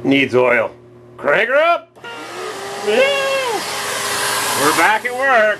Needs oil. Crank her up! Yeah. We're back at work.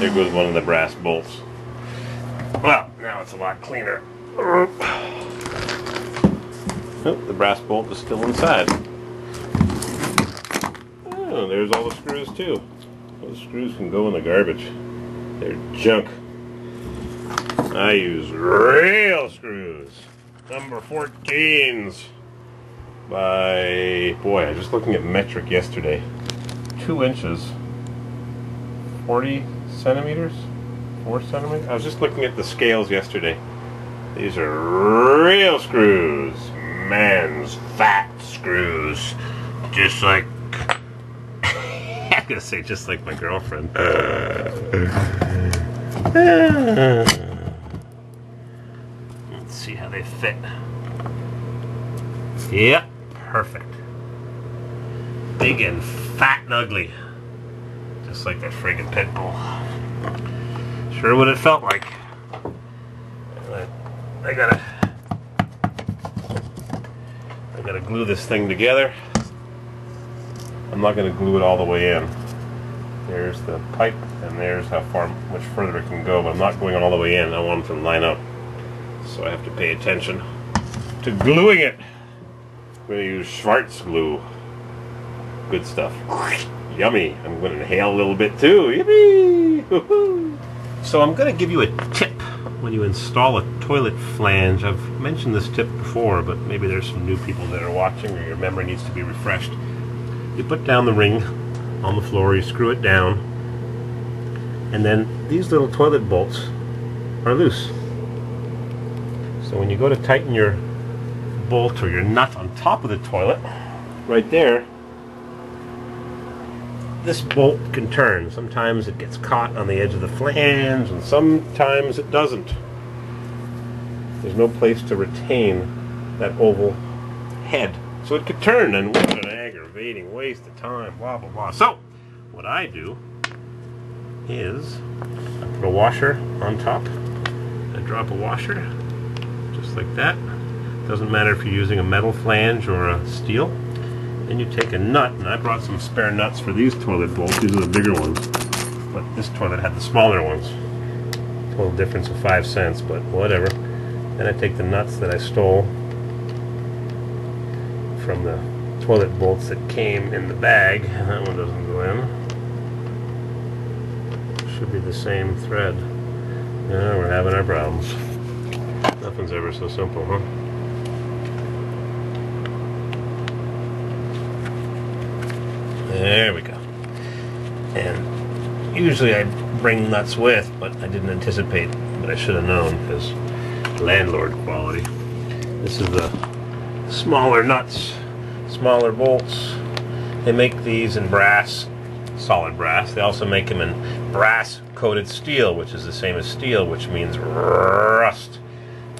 There goes one of the brass bolts. Well, now it's a lot cleaner. Oh, the brass bolt is still inside. Oh, there's all the screws too. Those screws can go in the garbage. They're junk. I use real screws. Number 14s. By, boy, I was just looking at metric yesterday. 2 inches. 40 centimeters? 4 centimeters? I was just looking at the scales yesterday. These are real screws. Man's fat screws. Just like, I'm gonna say just like my girlfriend. Let's see how they fit. Yep, perfect. Big and fat and ugly. Just like that friggin' pit bull. Sure what it felt like. I gotta glue this thing together. I'm not gonna glue it all the way in. There's the pipe, and there's how much further it can go, but I'm not going all the way in. I want them to line up. So I have to pay attention to gluing it. I'm gonna use Schwarz glue. Good stuff. Yummy. I'm going to inhale a little bit too. Yippee! So I'm going to give you a tip when you install a toilet flange. I've mentioned this tip before, but maybe there's some new people that are watching or your memory needs to be refreshed. You put down the ring on the floor, you screw it down, and then these little toilet bolts are loose. So when you go to tighten your bolt or your nut on top of the toilet, right there, this bolt can turn. Sometimes it gets caught on the edge of the flange, and sometimes it doesn't. There's no place to retain that oval head. So it could turn, and what an aggravating waste of time, blah, blah, blah. So, what I do is I put a washer on top. I drop a washer, just like that. Doesn't matter if you're using a metal flange or a steel. Then you take a nut, and I brought some spare nuts for these toilet bolts. These are the bigger ones, but this toilet had the smaller ones. Total difference of 5 cents, but whatever. Then I take the nuts that I stole from the toilet bolts that came in the bag. That one doesn't go in. Should be the same thread. Yeah, we're having our problems. Nothing's ever so simple, huh? There we go. And usually I bring nuts with, but I didn't anticipate, but I should have known, because landlord quality. This is the smaller nuts, smaller bolts. They make these in brass, solid brass. They also make them in brass coated steel, which is the same as steel, which means rust.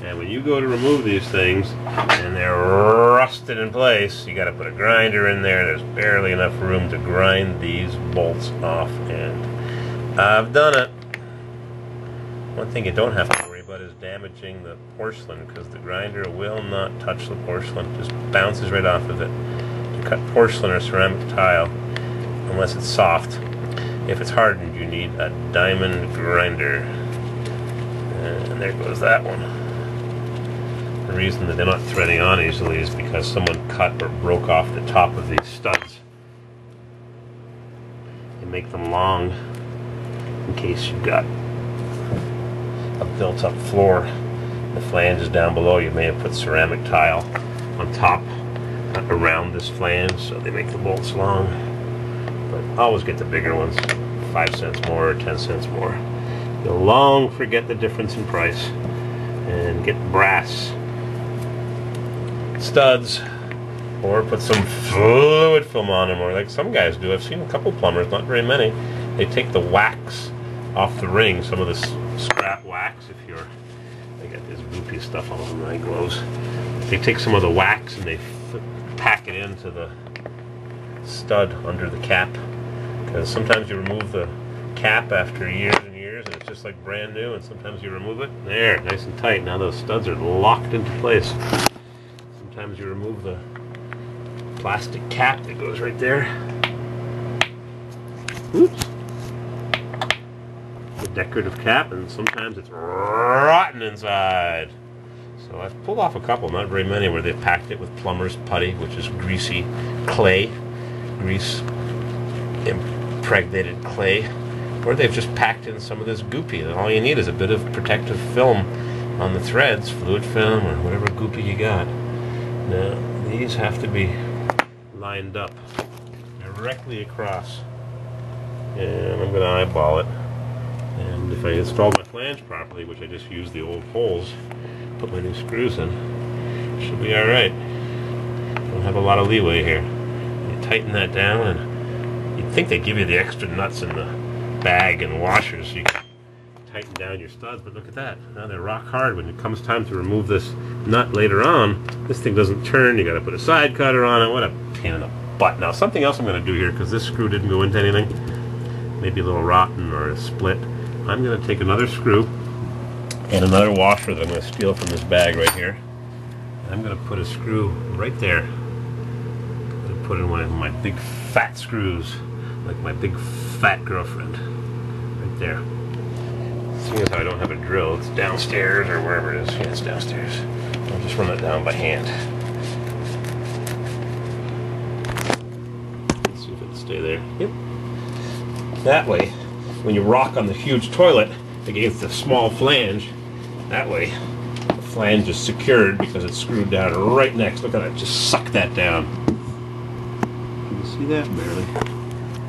And when you go to remove these things and they're rusted in place, you got to put a grinder in there. There's barely enough room to grind these bolts off, and I've done it. One thing you don't have to worry about is damaging the porcelain, because the grinder will not touch the porcelain. It just bounces right off of it. To cut porcelain or ceramic tile, unless it's soft. If it's hardened, you need a diamond grinder. And there goes that one. The reason that they're not threading on easily is because someone cut or broke off the top of these studs. They make them long in case you've got a built-up floor. The flange is down below. You may have put ceramic tile on top, around this flange, so they make the bolts long. But always get the bigger ones, 5 cents more or 10 cents more. You'll long forget the difference in price and get brass studs, or put some fluid film on them, or like some guys do. I've seen a couple plumbers, not very many. They take the wax off the ring, some of this scrap wax. If you're, they got this goopy stuff all over my gloves. They take some of the wax and they pack it into the stud under the cap, because sometimes you remove the cap after years and years and it's just like brand new, and sometimes you remove it, there, nice and tight. Now those studs are locked into place. Sometimes you remove the plastic cap that goes right there. Oops. The decorative cap, and sometimes it's rotten inside. So I've pulled off a couple, not very many, where they've packed it with plumber's putty, which is greasy clay, grease impregnated clay, or they've just packed in some of this goopy, and all you need is a bit of protective film on the threads, fluid film or whatever goopy you got. Now these have to be lined up directly across, and I'm going to eyeball it. And if I install my flange properly, which I just use the old holes, put my new screws in, should be alright. Don't have a lot of leeway here. You tighten that down, and you'd think they'd give you the extra nuts in the bag and washers so you can tighten down your studs, but look at that. Now they're rock hard. When it comes time to remove this nut later on, this thing doesn't turn. You got to put a side cutter on it. What a pain in the butt. Now something else I'm going to do here, because this screw didn't go into anything, maybe a little rotten or a split. I'm going to take another screw and another washer that I'm going to steal from this bag right here. And I'm going to put a screw right there. I'm going to put in one of my big fat screws, like my big fat girlfriend, right there. Seeing as how I don't have a drill, it's downstairs or wherever it is. Yeah, it's downstairs. I'll just run it down by hand. Let's see if it'll stay there. Yep. That way, when you rock on the huge toilet against the small flange, that way the flange is secured because it's screwed down right next. Look at that, just suck that down. Can you see that? Barely.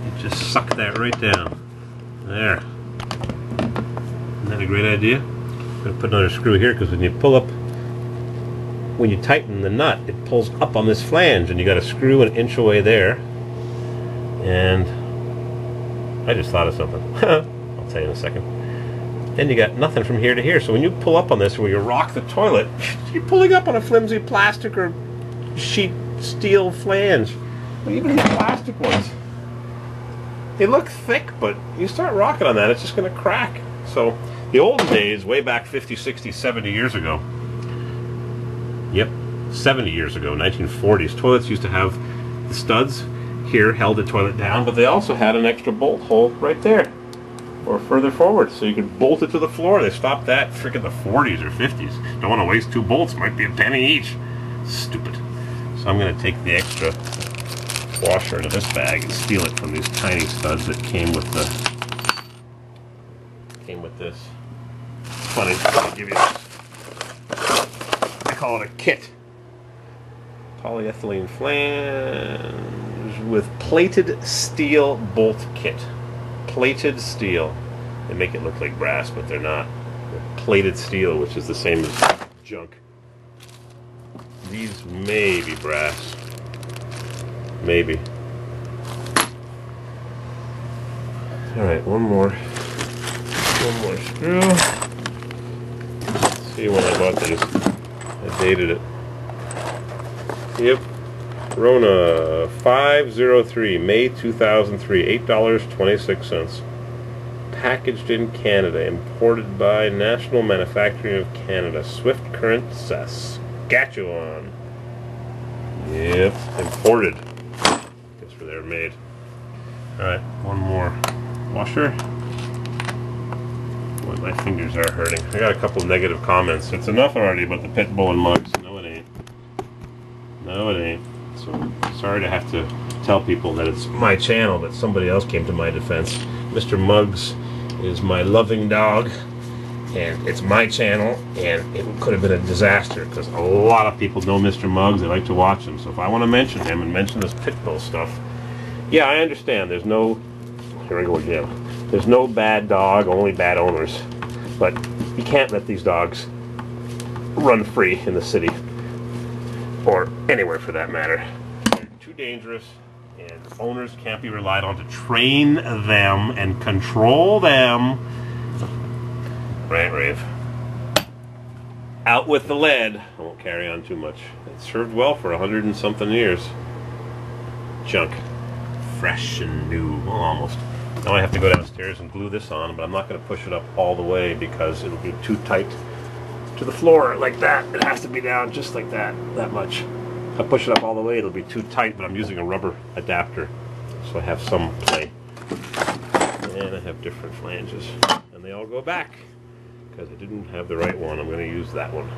It just sucked that right down. There. Isn't that a great idea? I'm going to put another screw here, because when you pull up, when you tighten the nut, it pulls up on this flange, and you got to screw an inch away there. And I just thought of something. I'll tell you in a second. Then you got nothing from here to here. So when you pull up on this, when you rock the toilet, you're pulling up on a flimsy plastic or sheet steel flange. But even the plastic ones, they look thick, but you start rocking on that, it's just going to crack. So the olden days, way back 50, 60, 70 years ago, yep, 70 years ago, 1940s, toilets used to have the studs here held the toilet down, but they also had an extra bolt hole right there, or further forward, so you could bolt it to the floor. They stopped that freaking the 40s or 50s. Don't want to waste 2 bolts, might be a penny each. Stupid. So I'm going to take the extra washer out of this bag and steal it from these tiny studs that came with the this. Funny, I'll give you this. I call it a kit. Polyethylene flange with plated steel bolt kit. Plated steel. They make it look like brass, but they're not. They're plated steel, which is the same as junk. These may be brass. Maybe. Alright, one more screw. Let's see when I bought these. I dated it. Yep. Rona 503, May 2003, $8.26. packaged in Canada, imported by National Manufacturing of Canada, Swift Current, Saskatchewan. Yep, imported. Guess where they're made. Alright, one more washer. Boy, my fingers are hurting. I got a couple negative comments. It's enough already about the pit bull and mugs. No, it ain't. No, it ain't. So, sorry to have to tell people that it's my channel, but somebody else came to my defense. Mr. Muggs is my loving dog, and it's my channel, and it could have been a disaster because a lot of people know Mr. Muggs. They like to watch him. So if I want to mention him and mention this pit bull stuff, yeah, I understand. There's no, here I go again. There's no bad dog, only bad owners. But you can't let these dogs run free in the city, or anywhere for that matter. They're too dangerous, and owners can't be relied on to train them and control them. Rant rave. Out with the lead. I won't carry on too much. It served well for 100 and something years. Junk. Fresh and new. Well, almost. Now I have to go downstairs and glue this on, but I'm not going to push it up all the way because it'll be too tight to the floor like that. It has to be down just like that much. If I push it up all the way, it'll be too tight, but I'm using a rubber adapter, so I have some play. And I have different flanges, and they all go back because I didn't have the right one. I'm going to use that one.